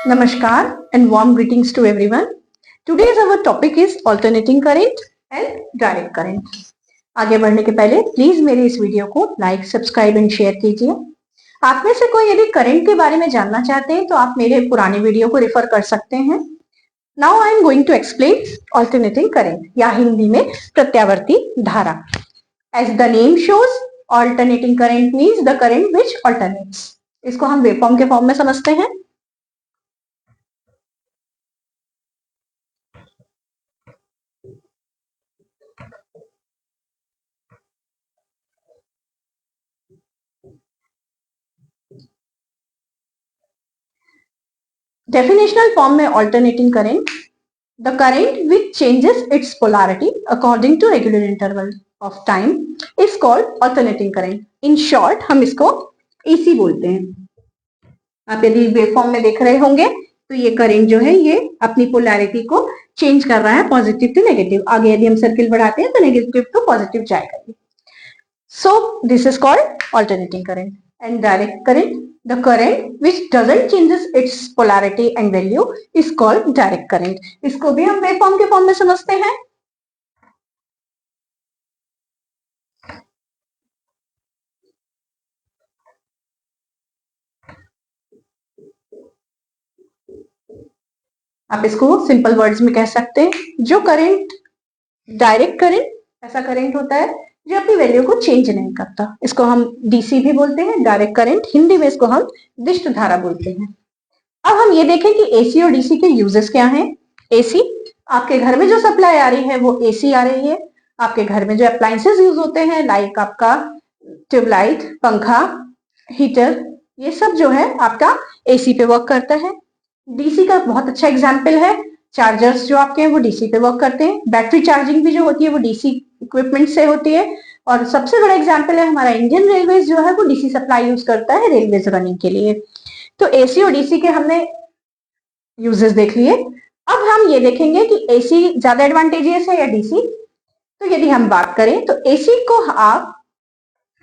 Namaskar and warm greetings to everyone. Today's our topic is alternating current and direct current. आगे बढ़ने के पहले please मेरे इस वीडियो को लाइक, सब्सक्राइब एंड शेयर कीजिए। आप में से कोई यदि करंट के बारे में जानना चाहते हैं तो आप मेरे पुराने वीडियो को रेफर कर सकते हैं। Now I am going to explain alternating current या हिंदी में प्रत्यावर्ती धारा। As the name shows alternating current means the current which alternates. इसको हम वेवफॉर्म के फॉर्म में समझते हैं। डेफिनेशनल फॉर्म में alternating current the current which changes its polarity according to regular interval of time is called alternating current. In short हम इसको AC बोलते हैं। आप यदि वेवफॉर्म में देख रहे होंगे तो ये करंट जो है ये अपनी पोलैरिटी को चेंज कर रहा है पॉजिटिव टू नेगेटिव। आगे यदि हम सर्किल बढ़ाते हैं तो नेगेटिव टू पॉजिटिव जाएगा। So this is called alternating current. And direct current the current which doesn't changes its polarity and value is called direct current। इसको भी हम वेवफॉर्म के फॉर्म में समझते हैं। आप इसको सिंपल वर्ड्स में कह सकते हैं जो करंट डायरेक्ट करंट ऐसा करंट होता है जो अपनी वैल्यू को चेंज नहीं करता। इसको हम डीसी भी बोलते हैं, डायरेक्ट करंट। हिंदी में इसको हम दिष्ट धारा बोलते हैं। अब हम ये देखें कि एसी और डीसी के यूजेस क्या हैं। एसी, आपके घर में जो सप्लाई आ रही है वो एसी आ रही है। आपके घर में जो अप्लायंसेस यूज होते हैं लाइक आपका ट्यूबलाइट, पंखा, हीटर, ये सब जो है आपका एसी पे वर्क करता है। डीसी का बहुत अच्छा एग्जाम्पल है चार्जर्स जो आपके हैं वो डीसी पे वर्क करते हैं। बैटरी चार्जिंग भी जो होती है वो डीसी इक्विपमेंट से होती है। और सबसे बड़ा एग्जाम्पल है हमारा इंडियन रेलवेज जो है वो डीसी सप्लाई यूज करता है रेलवेज रनिंग के लिए। तो एसी और डीसी के हमने यूजेस देख लिए। अब हम ये देखेंगे कि एसी ज्यादा एडवांटेजियस है या डीसी। तो यदि हम बात करें तो एसी को आप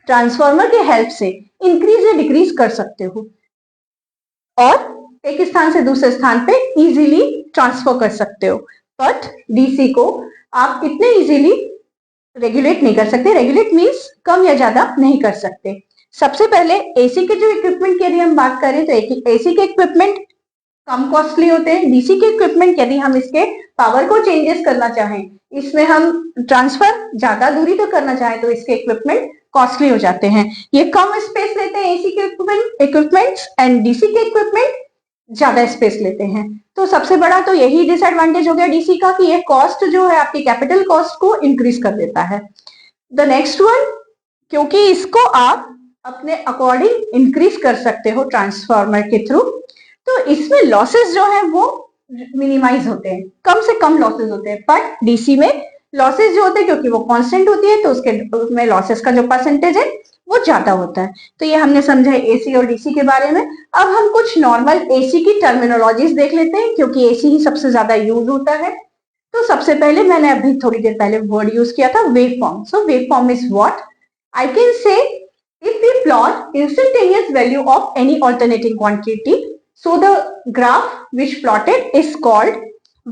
ट्रांसफार्मर के हेल्प से इंक्रीज या डिक्रीज कर सकते हो और एक स्थान से दूसरे स्थान पे इजीली ट्रांसफर कर सकते हो। बट डीसी को आप इतने इजीली रेगुलेट नहीं कर सकते। रेगुलेट मीन्स कम या ज्यादा नहीं कर सकते। सबसे पहले एसी के जो इक्विपमेंट की यदि हम बात करें तो एसी के इक्विपमेंट कम कॉस्टली होते हैं। डीसी के इक्विपमेंट यदि हम इसके पावर को चेंजेस करना चाहें, इसमें हम ट्रांसफर ज्यादा दूरी तो करना चाहें तो इसके इक्विपमेंट कॉस्टली हो जाते हैं। ये कम स्पेस लेते हैं एसी के इक्विपमेंट्स एंड डीसी के इक्विपमेंट ज्यादा स्पेस लेते हैं। तो सबसे बड़ा तो यही डिसएडवांटेज हो गया डीसी का कि ये कॉस्ट जो है आपकी कैपिटल कॉस्ट को इंक्रीज कर देता है। द नेक्स्ट वन, क्योंकि इसको आप अपने अकॉर्डिंग इंक्रीज कर सकते हो ट्रांसफार्मर के थ्रू, तो इसमें लॉसेस जो है वो मिनिमाइज होते हैं, कम से कम लॉसेस होते हैं। बट डीसी में लॉसेस जो होते हैं क्योंकि वो कांस्टेंट होती है तो उसमें लॉसेस का जो परसेंटेज है वो ज्यादा होता है। तो ये हमने समझा एसी और डीसी के बारे में। अब हम कुछ नॉर्मल एसी की टर्मिनोलॉजीज देख लेते हैं क्योंकि एसी ही सबसे ज्यादा यूज होता है। तो सबसे पहले मैंने अभी थोड़ी देर पहले वर्ड यूज किया था wave form. So wave form is what I can say if we plot instantaneous value of any alternating quantity so the graph which plotted is called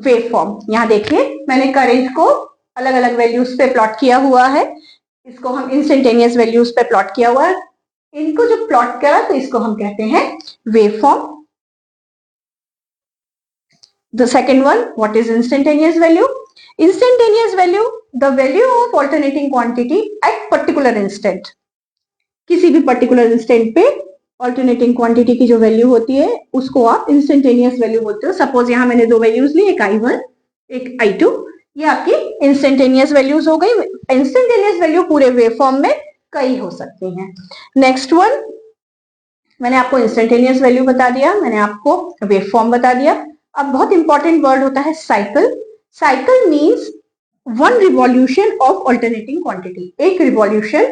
wave form. यहाँ देखिए मैंने करंट को अलग अलग values पे plot किया हुआ है। इसको हम इंस्टेंटेनियस वैल्यूज पे प्लॉट किया हुआ है। इनको जो प्लॉट करा तो इसको हम कहते हैं wave form. The second one, what is instantaneous value? Instantaneous value the value of alternating quantity at particular instant. किसी भी पर्टिकुलर इंस्टेंट पे ऑल्टरनेटिंग क्वांटिटी की जो वैल्यू होती है उसको आप इंस्टेंटेनियस वैल्यू बोलते हो। सपोज यहाँ मैंने दो वैल्यूज ली, एक I1 एक I2, ये आपकी इंस्टेंटेनियस वैल्यूज हो गई। इंस्टेंटेनियस वैल्यू पूरे वेव फॉर्म में कई हो सकती हैं। नेक्स्ट वन, मैंने आपको इंस्टेंटेनियस वैल्यू बता दिया, मैंने आपको वेव फॉर्म बता दिया। अब बहुत इंपॉर्टेंट वर्ड होता है cycle. Cycle means one revolution of alternating quantity. एक रिवॉल्यूशन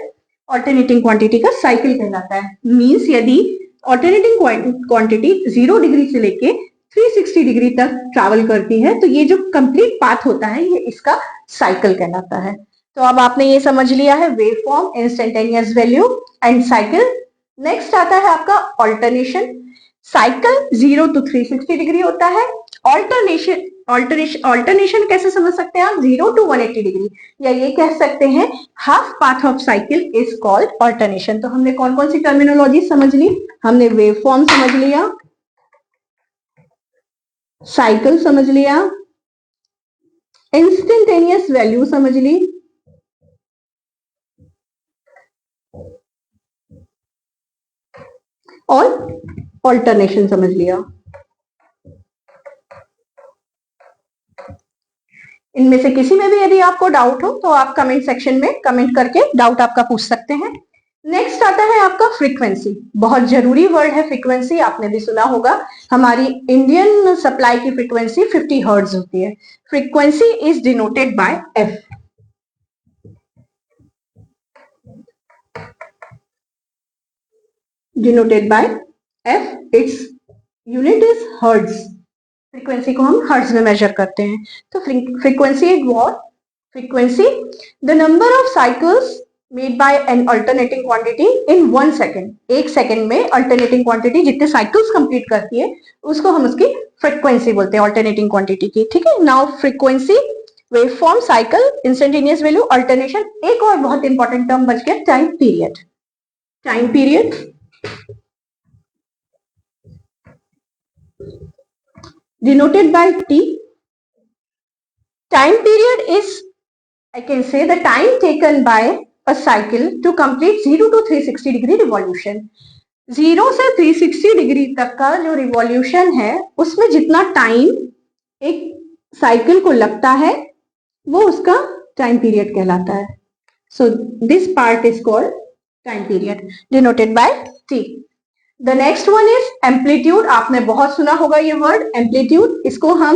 ऑल्टरनेटिंग क्वांटिटी का साइकिल कहलाता है। मीन्स यदि ऑल्टरनेटिंग क्वांटिटी 0 डिग्री से लेके 360 डिग्री तक ट्रैवल करती है तो ये जो कंप्लीट पाथ होता है ये इसका साइकिल कहलाता है। तो अब आपने ये समझ लिया है wave form, instantaneous value and cycle. Next आता है आपका ऑल्टरनेशन। साइकिल 0 to 360 डिग्री होता है। ऑल्टरनेशन कैसे समझ सकते हैं आप? 0 to 180 डिग्री, या ये कह सकते हैं half path of cycle is called alternation. तो हमने कौन कौन सी टर्मिनोलॉजी समझ ली? हमने वेव फॉर्म समझ लिया, साइकिल समझ लिया, इंस्टेंटेनियस वैल्यू समझ ली, और ऑल्टरनेशन समझ लिया। इनमें से किसी में भी यदि आपको डाउट हो तो आप कमेंट सेक्शन में कमेंट करके डाउट आपका पूछ सकते हैं। नेक्स्ट आता है आपका फ्रीक्वेंसी। बहुत जरूरी वर्ड है फ्रीक्वेंसी, आपने भी सुना होगा। हमारी इंडियन सप्लाई की फ्रीक्वेंसी 50 हर्ट्ज होती है। Frequency is denoted by F. Denoted by F, its unit is hertz. Frequency को हम हर्ट्ज में मेजर करते हैं। तो frequency is what? Frequency the number of cycles made by N alternating quantity in 1 second. एक second में alternating quantity जितने cycles complete करती है उसको हम उसकी फ्रीक्वेंसी बोलते हैं, अल्टरनेटिंग क्वांटिटी की। ठीक है, now frequency, wave form, cycle, instantaneous value, alternation. एक और बहुत इंपॉर्टेंट टर्म बच गया, time period. Time period denoted by T. Time period is, I can say, the time taken by a cycle to complete 0 to 360 degree revolution. 0 से 360 degree तक का जो revolution है उसमें जितना टाइम एक साइकिल को लगता है वो उसका टाइम पीरियड कहलाता है। So this part is called time period, denoted by T. The next one is amplitude. आपने बहुत सुना होगा ये वर्ड एम्पलीट्यूड। इसको हम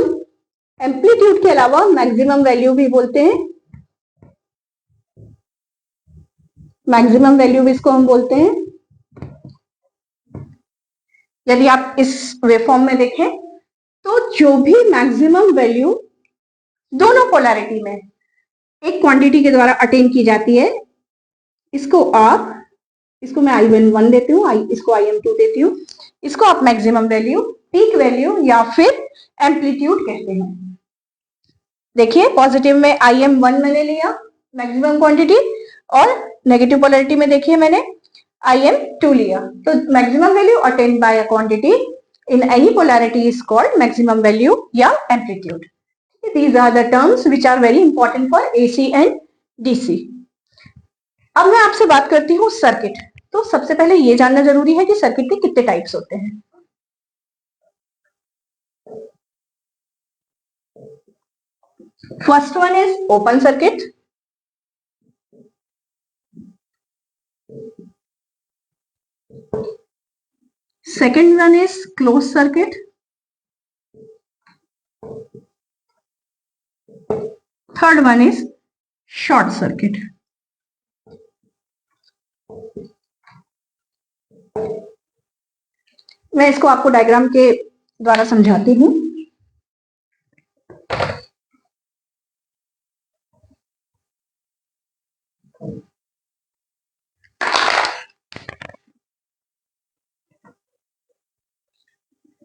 एम्पलीट्यूड के अलावा मैक्सिमम वैल्यू भी बोलते हैं। मैक्सिमम वैल्यू भी इसको हम बोलते हैं। यदि आप इस वेवफॉर्म में देखें तो जो भी मैक्सिमम वैल्यू दोनों पोलैरिटी में एक क्वांटिटी के द्वारा अटेन की जाती है, इसको मैं IM1 देती हूँ, इसको IM2 देती हूँ, इसको आप मैक्सिमम वैल्यू, पीक वैल्यू या फिर एम्पलीट्यूड कहते हैं। देखिए पॉजिटिव में IM1 मैंने लिया मैक्सिमम क्वांटिटी, और नेगेटिव पोलैरिटी में देखिए मैंने IM2 लिया। तो maximum value attend bye a quantity in any polarity is called maximum value या amplitude. These are the terms which are very important for AC and DC. अब मैं आपसे बात करती हूँ सर्किट। तो सबसे पहले ये जानना जरूरी है कि सर्किट के कितने टाइप्स होते हैं। First one is open circuit, second one is close circuit, third one is short circuit. मैं इसको आपको डायग्राम के द्वारा समझाती हूँ।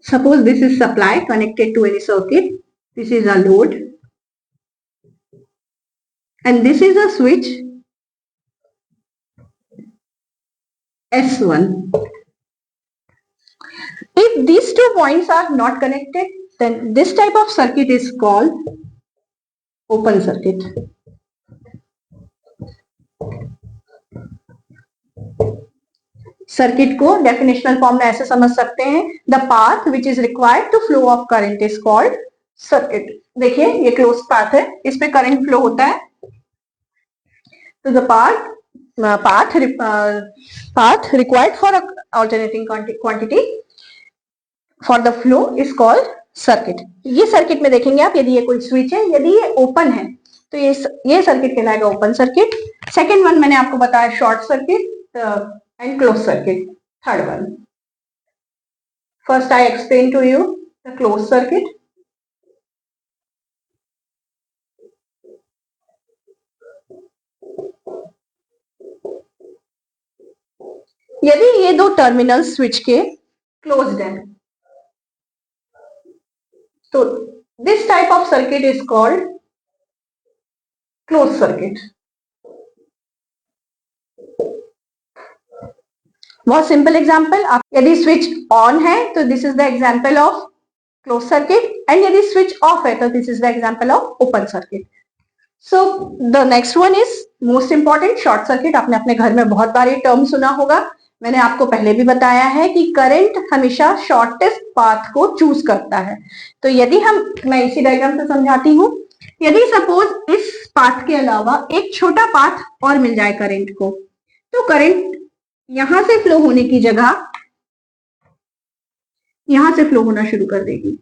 Suppose this is supply connected to any circuit. This is a load and this is a switch S1. If these two points are not connected, then this type of circuit is called open circuit. Circuit को definitional form में ऐसे समझ सकते हैं, the path which is required to flow of current is called circuit. देखिए ये close path है, इस पे करंट फ्लो होता है। तो the path required for alternating quantity for the flow is called circuit. ये सर्किट में देखेंगे आप, यदि ये कोई स्विच है, यदि ये ओपन है तो ये सर्किट कहलाएगा ओपन सर्किट। सेकेंड वन मैंने आपको बताया short circuit and close circuit. Third one, first I explain to you the close circuit. यदि ये दो टर्मिनल स्विच के क्लोज्ड हैं, तो this type of circuit is called close circuit. बहुत सिंपल एग्जांपल, आप यदि स्विच ऑन है तो this is the example of close circuit, and यदि स्विच ऑफ है तो this is the example of open circuit. So the next one is most important, short circuit. आपने अपने घर में बहुत बार ये टर्म सुना होगा, मैंने आपको पहले भी बताया है कि करंट हमेशा शॉर्टेस्ट पाथ को चूज करता है। तो यदि मैं इसी डायग्राम से समझाती हूँ, यदि सपोज इस पाथ के अलावा एक छोटा पाथ और मिल जाए करंट को, तो करंट यहां से फ्लो होने की जगह यहां से फ्लो होना शुरू कर देगी।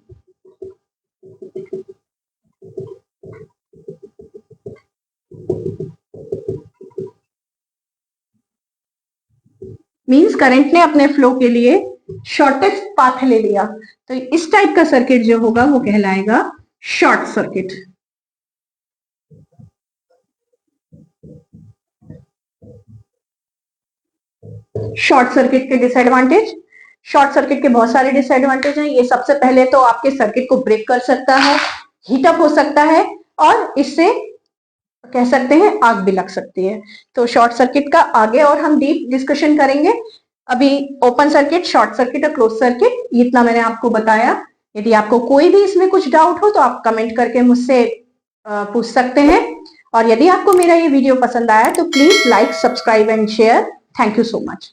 मींस करंट ने अपने फ्लो के लिए शॉर्टेस्ट पाथ ले लिया, तो इस टाइप का सर्किट जो होगा वो कहलाएगा शॉर्ट सर्किट। शॉर्ट सर्किट के डिसएडवांटेज, शॉर्ट सर्किट के बहुत सारे डिसएडवांटेज हैं। ये सबसे पहले तो आपके सर्किट को ब्रेक कर सकता है, हीटअप हो सकता है, और इससे कह सकते हैं आग भी लग सकती है। तो शॉर्ट सर्किट का आगे और हम डीप डिस्कशन करेंगे। अभी ओपन सर्किट, शॉर्ट सर्किट और क्लोज सर्किट, इतना मैंने आपको बताया। यदि आपको कोई भी इसमें कुछ डाउट हो तो आप कमेंट करके मुझसे पूछ सकते हैं। और यदि आपको मेरा ये वीडियो पसंद आया तो please like, subscribe and share. Thank you so much.